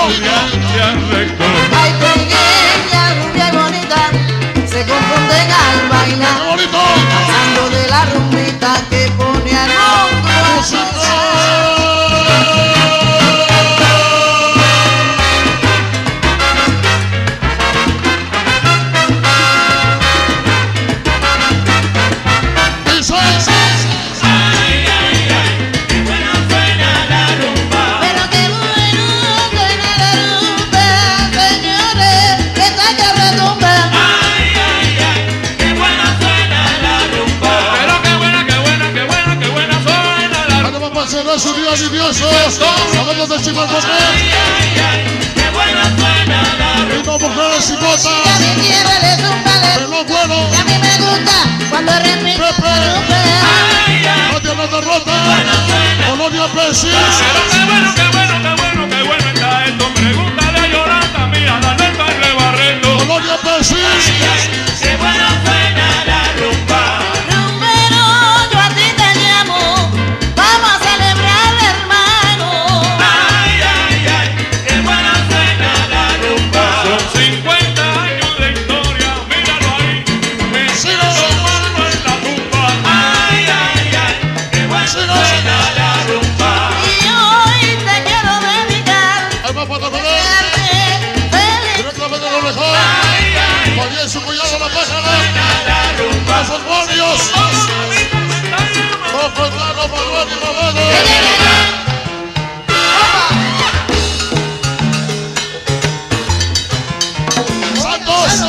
Ay, pequeña, rubia y bonita, se confunden al bailar, pasando de la rumbita que pone a Su día envidioso, hablando de Chico Alcocer. ¡Qué buena suena la rumba! Y no mujeres y botas. a mí quiere zúmbale, Pero bueno. y a mí me gusta cuando repite la rumba. No tiene derrota. Colonia Pesis. Qué bueno está esto. Pregúntale a Yolanda, mira, dale el baile barreto. Colonia Pesis. ¡Qué buena suena la rumba! Rumbero, yo a ti te llamo, vamos a celebrar, hermano. ¡Qué buena suena la rumba! Son 50 años de historia, míralo ahí. Me sigo tomando en la tumba. ¡Qué buena suena la rumba! Y hoy te quiero dedicar, Ahí va para poder. darte feliz. Directamente de lo mejor. María y su cuñado la pájara. La rumba. Los demonios. Los Fernando, Manuel y Romano. Santos.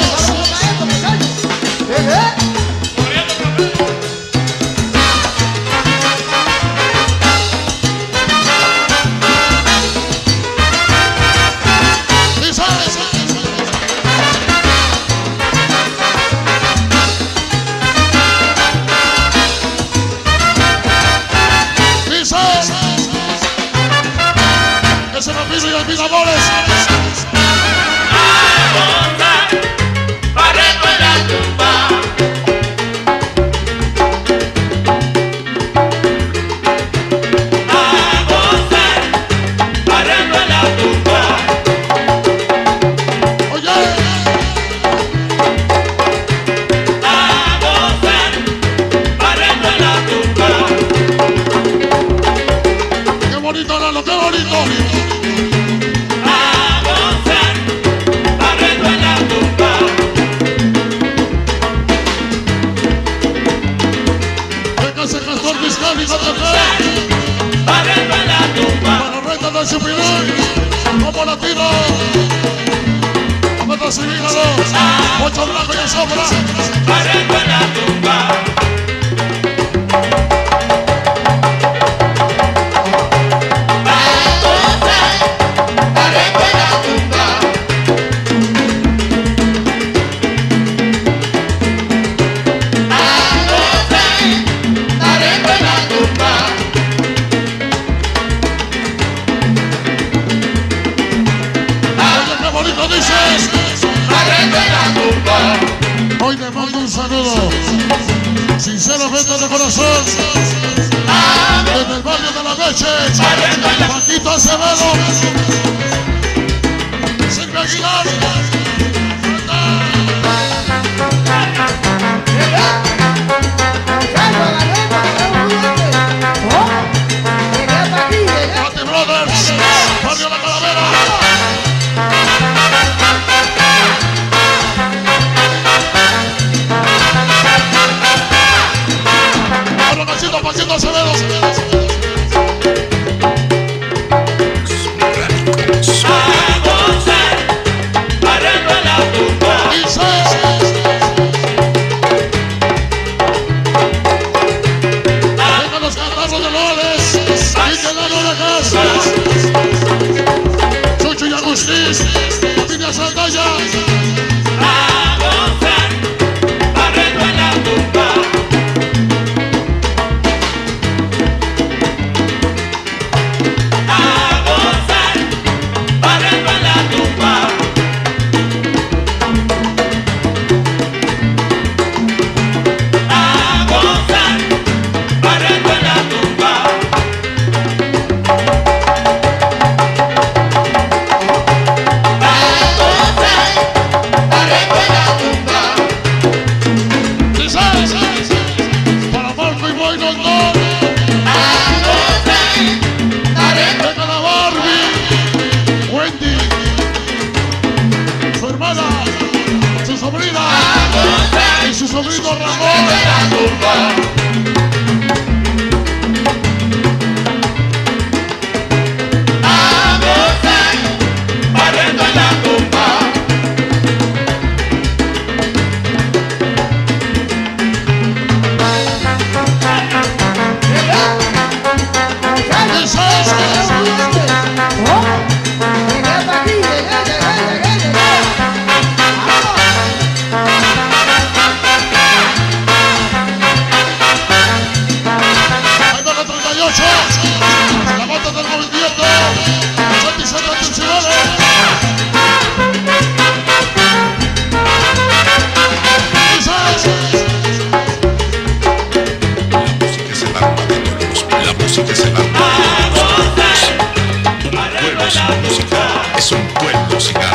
Ese rapino y el Minamores. Barreto en la tumba. A gozar, barreto en la tumba. Oye. A gozar, barreto en la tumba. Qué bonito, Lalo, qué bonito. A gozar, barreto en la tumba. Venga ese castor fiscal y no te fe. Barreto en la tumba. Para renta de su pilón. Como latino. Vamos a seguirlo. Ocho blanco y en sombra. Barreto en la tumba. Oye, qué bonito dices. Hoy te mando un saludo. Sinceramente de corazón. Desde el barrio de La Leche. Paquito Acevedo. Silvia Aguilar. Pati Brothers. Barrio La Calavera. Paquito Acevedo. Venga los cantazos de Loles. Y que la no casa. Chucho y Agustín. Familia Saldaya. Cacho, la bota del movimiento, Santi Santa Tensionales. La música es el alma de los pueblos. Un pueblo sin música es un pueblo sin alma.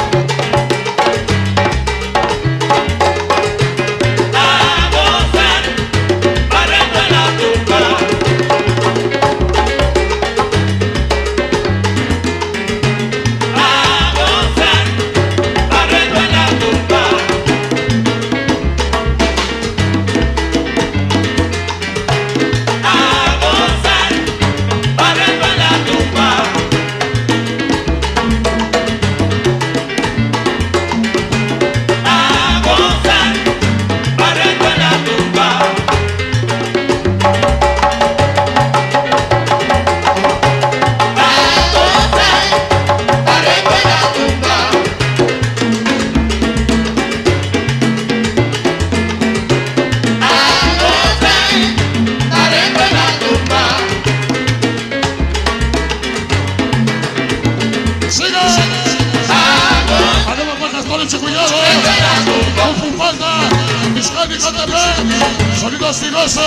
Sonido Estiloso,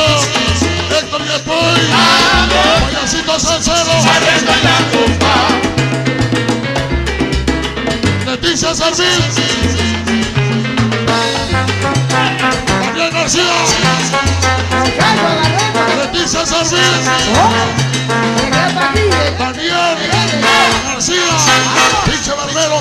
Héctor Yepuy, Payasito Salcero, Leticia Servil, Daniel García, Leticia Servil, Daniel García, Pinche Barbero.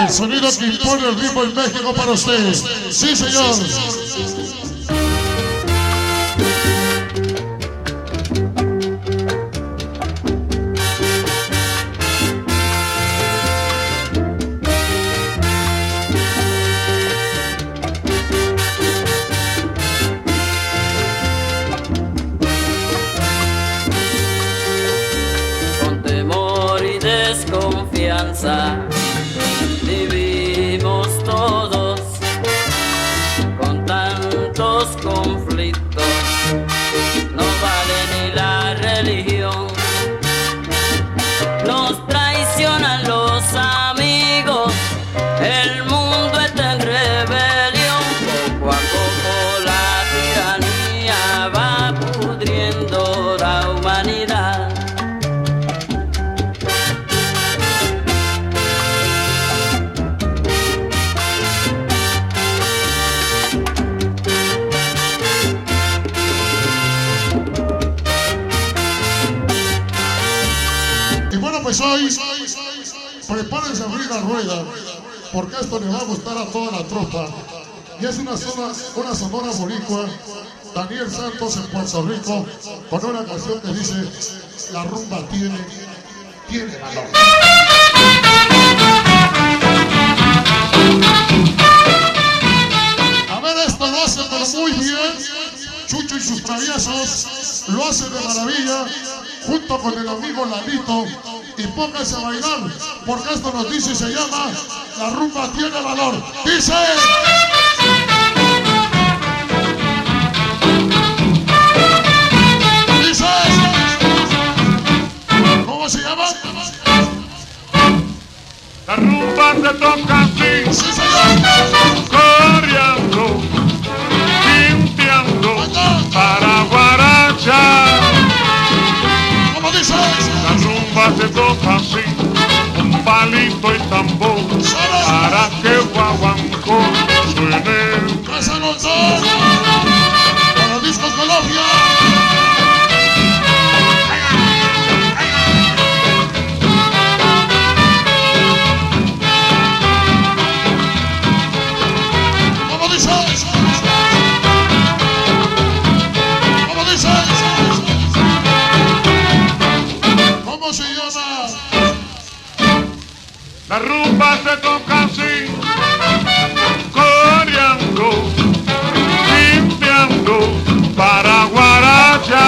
Sonido que impone el ritmo en México para ustedes. Sí, señor. Con temor y desconfianza vivimos todos, con tantos conflictos, no vale ni la religión. Nos traicionan los amigos, el mundo está en rebelión. Poco a poco la tiranía va pudriendo la humanidad. Pues hoy, prepárense a abrir la rueda, porque esto le va a gustar a toda la tropa. Y es una sonora boricua, Daniel Santos en Puerto Rico, con una canción que dice, la rumba tiene valor. A ver, esto lo hacen pero muy bien, Chucho y sus traviesos, lo hacen de maravilla, junto con el amigo Lalito. Y pónganse a bailar, porque esto nos dice y se llama La rumba tiene valor. Dice. Dice. ¿Cómo se llama? La rumba se toca así, Sí, señor. coreando, limpiando para guaracha. ¿Cómo dice? La rumba se toca así, un palito y tambor, para que guaguancó suene. Casa Gonzalo. Para Discos Colombia. ¿Cómo dice? ¿Cómo dice? ¿Cómo se llama? La rumba se toca así, coreando, limpiando para guaracha.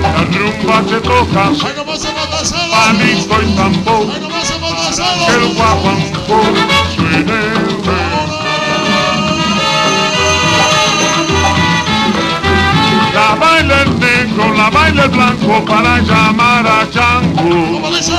La rumba se toca así, Ahí nomás se mata celo. palito y tambor, Ahí nomás se mata que el celo. guaguancó suene. La baila el negro, la baila el blanco para llamar a Chango. ¿Cómo dice?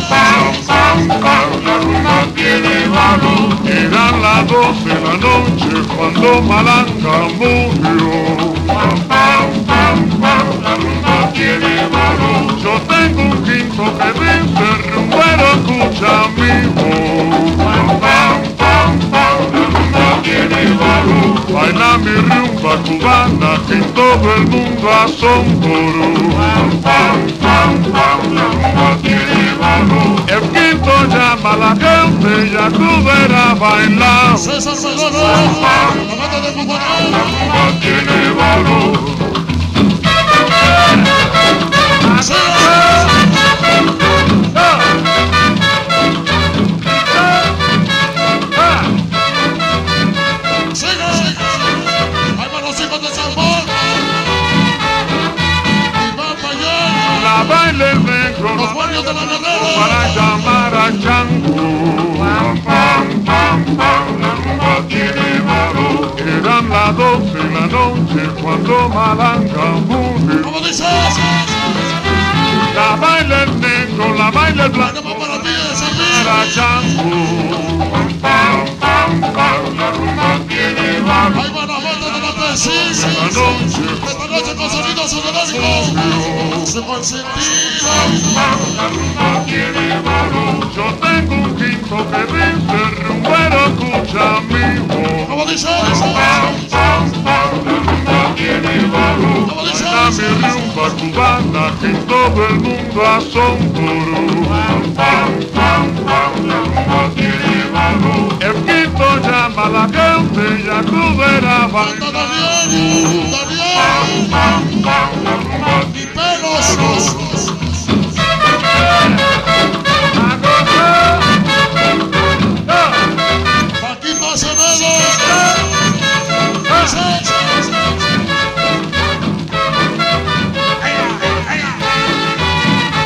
Pam, pam, pam, la rumba tiene valor. Eran las 12 de la noche cuando Malanga murió. Pam, pam, pam, pam, la rumba tiene valor. Yo tengo un quinto que dice, rumbero, escucha mi voz. Pam, pam, pam, pam, la rumba tiene valor. Baila mi rumba cubana que en todo el mundo asombró. Pam, pam, pam, pam, la rumba tiene valor. El quinto llama a la gente y a tú verás bailar. César Meloro. La mata de Cucuacán. La rumba tiene valor. Sigue. Ahí van los hijos de San Juan. Y van para allá. La baila el negro, Los guardias de la Guerrera. para llamar a Chango. Pam, pam, pam, pam, la rumba tiene valor. Eran las 12 de la noche cuando Malanga murió. ¿Cómo dice? La baila el negro, la baila el blanco, Vamos para ti de San para Luis. Chango. Pam, pam, pam, la rumba tiene valor. Ahí van las bandas de la Precis. La noche, Esta noche con sonido sonorámico. Se consentida. la rumba tiene valor. Yo tengo un quinto que dice, rumbero, escucha mi voz. ¿Cómo dice? Pam, pam, pam, la rumba tiene valor. ¿Cómo dice? Baila mi rumba cubana que en todo el mundo asombró. Pam, pam, pam, pam, la rumba tiene valor. El quinto llama a la gente y a tú verás Banda bailar. Daniel. Daniel. Pam, pam, la rumba Y pelos. Paquito Acevedo.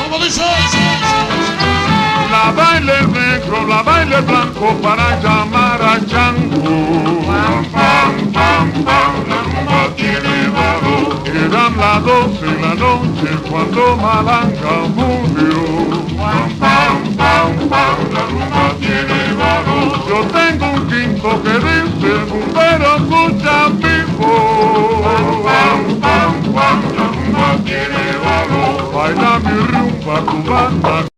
¿Cómo dice? La baila el negro, la baila el blanco para llamar a Chango. Pam, pam, pam, pam, la rumba tiene valor. Eran las 12 de la noche cuando Malanga murió. Pam, pam, pam, pam, la rumba tiene valor. Yo tengo un quinto que dice, bombero, escucha mi voz. Pam, pam, pam, la rumba tiene valor. Baila mi rumba cubana.